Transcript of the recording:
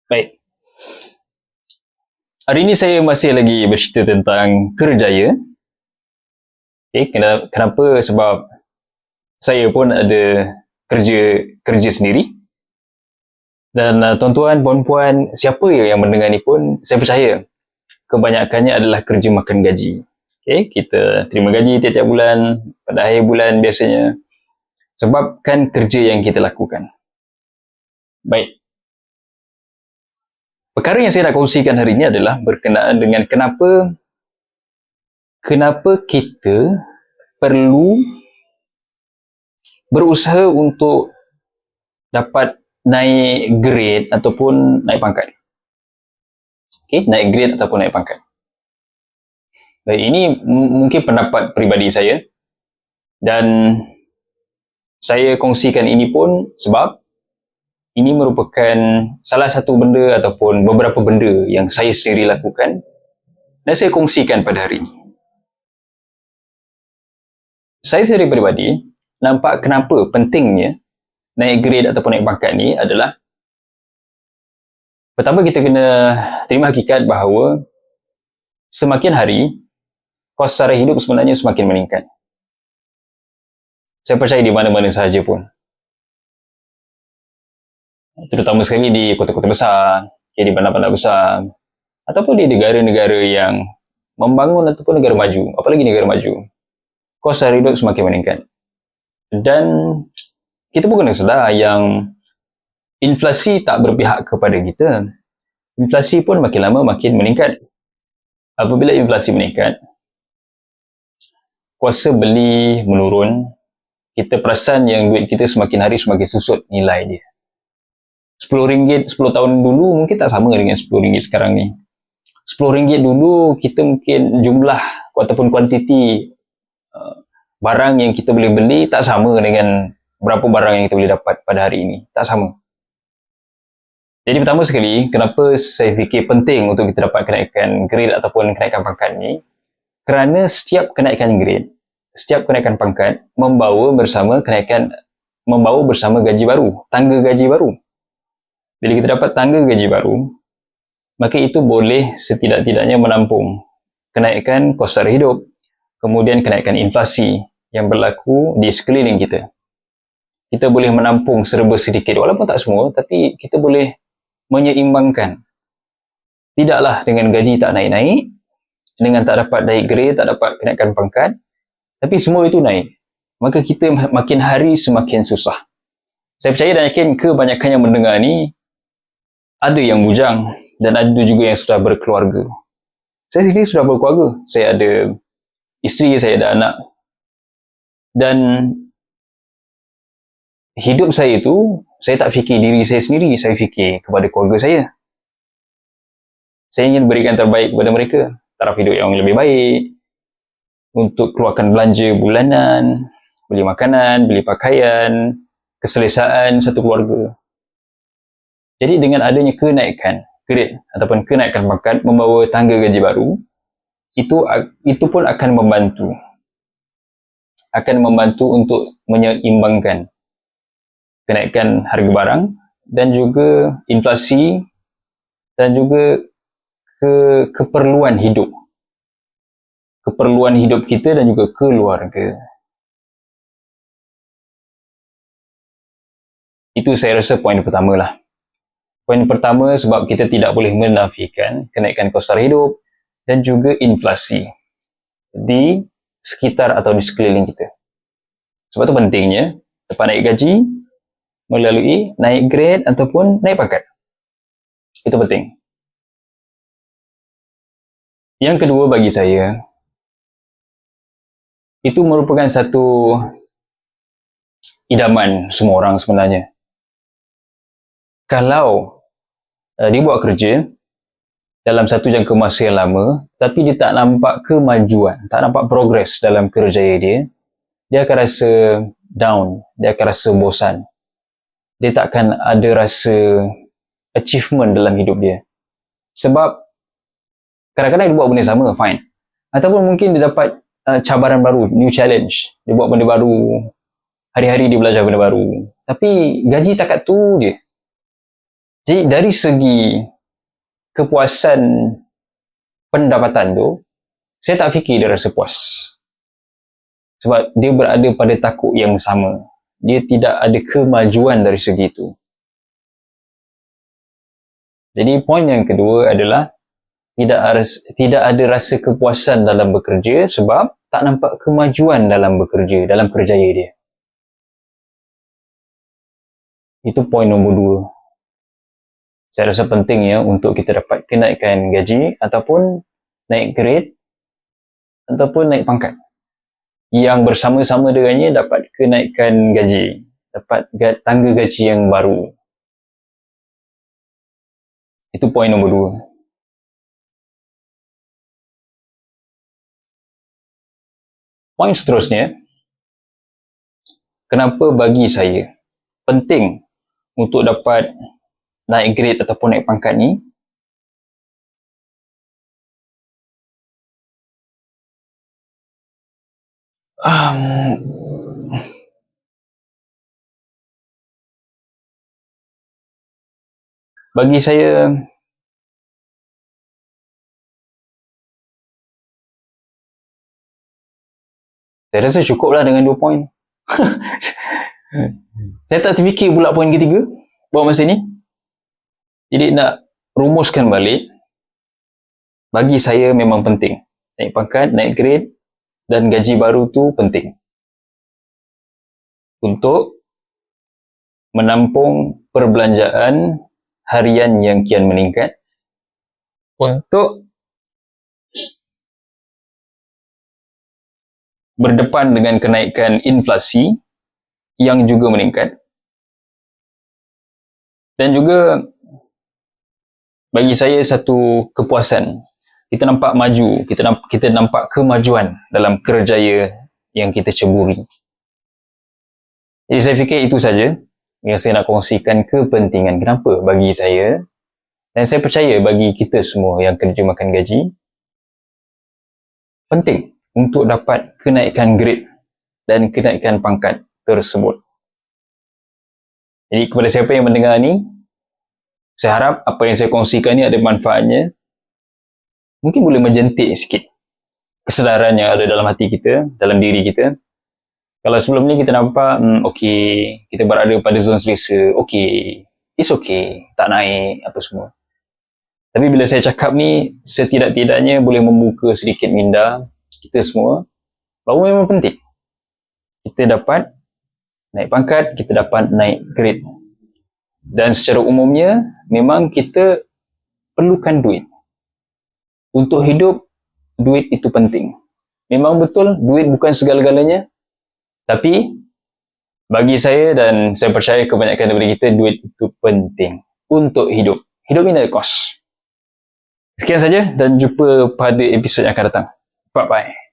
Baik, hari ini saya masih lagi bercerita tentang kerjaya. Okay, kenapa? Sebab saya pun ada kerja sendiri. Dan tuan-tuan, puan-puan, siapa yang mendengar ni pun, saya percaya kebanyakannya adalah kerja makan gaji. Okay, kita terima gaji tiap-tiap bulan, pada akhir bulan biasanya, sebabkan kerja yang kita lakukan. Baik. Perkara yang saya nak kongsikan hari ini adalah berkenaan dengan kenapa kita perlu berusaha untuk dapat naik grade ataupun naik pangkat. Okay, naik grade ataupun naik pangkat. Baik, ini mungkin pendapat peribadi saya dan saya kongsikan ini pun sebab ini merupakan salah satu benda ataupun beberapa benda yang saya sendiri lakukan dan saya kongsikan pada hari ini. Saya sendiri peribadi nampak kenapa pentingnya naik grade ataupun naik pangkat ni adalah pertama kita kena terima hakikat bahawa semakin hari kos sara hidup sebenarnya semakin meningkat. Saya percaya di mana-mana sahaja pun. Terutama sekali di kota-kota besar, di bandar-bandar besar, ataupun di negara-negara yang membangun ataupun negara maju, apalagi negara maju, kos sara hidup semakin meningkat. Dan kita pun kena sedar yang inflasi tak berpihak kepada kita. Inflasi pun makin lama makin meningkat. Apabila inflasi meningkat, kuasa beli menurun, kita perasan yang duit kita semakin hari semakin susut nilai dia. RM10 10 tahun dulu mungkin tak sama dengan RM10 sekarang ni. RM10 dulu kita mungkin jumlah ataupun kuantiti barang yang kita boleh beli tak sama dengan berapa barang yang kita boleh dapat pada hari ini. Tak sama. Jadi pertama sekali, kenapa saya fikir penting untuk kita dapat kenaikan grade ataupun kenaikan pangkat ni? Kerana setiap kenaikan grade, setiap kenaikan pangkat membawa bersama gaji baru, tangga gaji baru. Bila kita dapat tangga gaji baru, maka itu boleh setidak-tidaknya menampung kenaikan kos sara hidup, kemudian kenaikan inflasi yang berlaku di sekeliling kita. Kita boleh menampung serba sedikit, walaupun tak semua, tapi kita boleh menyeimbangkan. Tidaklah dengan gaji tak naik-naik, dengan tak dapat naik grade, tak dapat kenaikan pangkat, tapi semua itu naik. Maka kita makin hari semakin susah. Saya percaya dan yakin kebanyakan yang mendengar ni ada yang bujang dan ada juga yang sudah berkeluarga. Saya sendiri sudah berkeluarga. Saya ada isteri, saya ada anak. Dan hidup saya itu, saya tak fikir diri saya sendiri, saya fikir kepada keluarga saya. Saya ingin berikan terbaik kepada mereka, taraf hidup yang lebih baik, untuk keluarkan belanja bulanan, beli makanan, beli pakaian, keselesaan satu keluarga. Jadi dengan adanya kenaikan grade ataupun kenaikan pangkat membawa tangga gaji baru, itu pun akan membantu untuk menyeimbangkan kenaikan harga barang dan juga inflasi dan juga keperluan hidup kita dan juga keluarga. Itu saya rasa poin pertama lah. Poin pertama sebab kita tidak boleh menafikan kenaikan kos sara hidup dan juga inflasi di sekitar atau di sekeliling kita. Sebab itu pentingnya dapat naik gaji melalui naik grade ataupun naik pangkat. Itu penting. Yang kedua bagi saya, itu merupakan satu idaman semua orang sebenarnya. Kalau dia buat kerja dalam satu jangka masa yang lama, tapi dia tak nampak kemajuan, tak nampak progres dalam kerjaya dia, dia akan rasa down, dia akan rasa bosan. Dia takkan ada rasa achievement dalam hidup dia. Sebab kadang-kadang dia buat benda sama, fine. Ataupun mungkin dia dapat cabaran baru, new challenge. Dia buat benda baru, hari-hari dia belajar benda baru. Tapi gaji takat tu je. Jadi dari segi kepuasan pendapatan tu, saya tak fikir dia rasa puas. Sebab dia berada pada takuk yang sama. Dia tidak ada kemajuan dari segi itu. Jadi poin yang kedua adalah tidak ada rasa kepuasan dalam bekerja sebab tak nampak kemajuan dalam bekerja, dalam kerjaya dia. Itu poin nombor 2. Saya rasa penting ya untuk kita dapat kenaikan gaji ataupun naik grade ataupun naik pangkat. Yang bersama-sama dengannya dapat kenaikan gaji, dapat tangga gaji yang baru. Itu poin nombor 2. Poin seterusnya, kenapa bagi saya penting untuk dapat naik grade ataupun naik pangkat ni? Bagi saya, rasa cukuplah dengan 2 poin. Saya tak terfikir pula poin ketiga buat masa ni. Jadi nak rumuskan balik, bagi saya memang penting. Naik pangkat, naik grade dan gaji baru tu penting. Untuk menampung perbelanjaan harian yang kian meningkat. Untuk berdepan dengan kenaikan inflasi yang juga meningkat. Dan juga bagi saya satu kepuasan. Kita nampak maju, kita nampak kemajuan dalam kerjaya yang kita ceburi. Jadi saya fikir itu saja yang saya nak kongsikan kepentingan kenapa bagi saya, dan saya percaya bagi kita semua yang kerja makan gaji, penting untuk dapat kenaikan grade dan kenaikan pangkat tersebut. Jadi kepada siapa yang mendengar ni, saya harap apa yang saya kongsikan ni ada manfaatnya. Mungkin boleh menjentik sikit kesedaran yang ada dalam hati kita, dalam diri kita. Kalau sebelum ni kita nampak, okey, kita berada pada zon selesa, okey, it's okay, tak naik, apa semua. Tapi bila saya cakap ni, setidak-tidaknya boleh membuka sedikit minda kita semua, bahawa memang penting. Kita dapat naik pangkat, kita dapat naik grade. Dan secara umumnya, memang kita perlukan duit. Untuk hidup, duit itu penting. Memang betul, duit bukan segala-galanya. Tapi, bagi saya dan saya percaya kebanyakan daripada kita, duit itu penting untuk hidup. Hidup ini ada kos. Sekian saja dan jumpa pada episod yang akan datang. Bye-bye.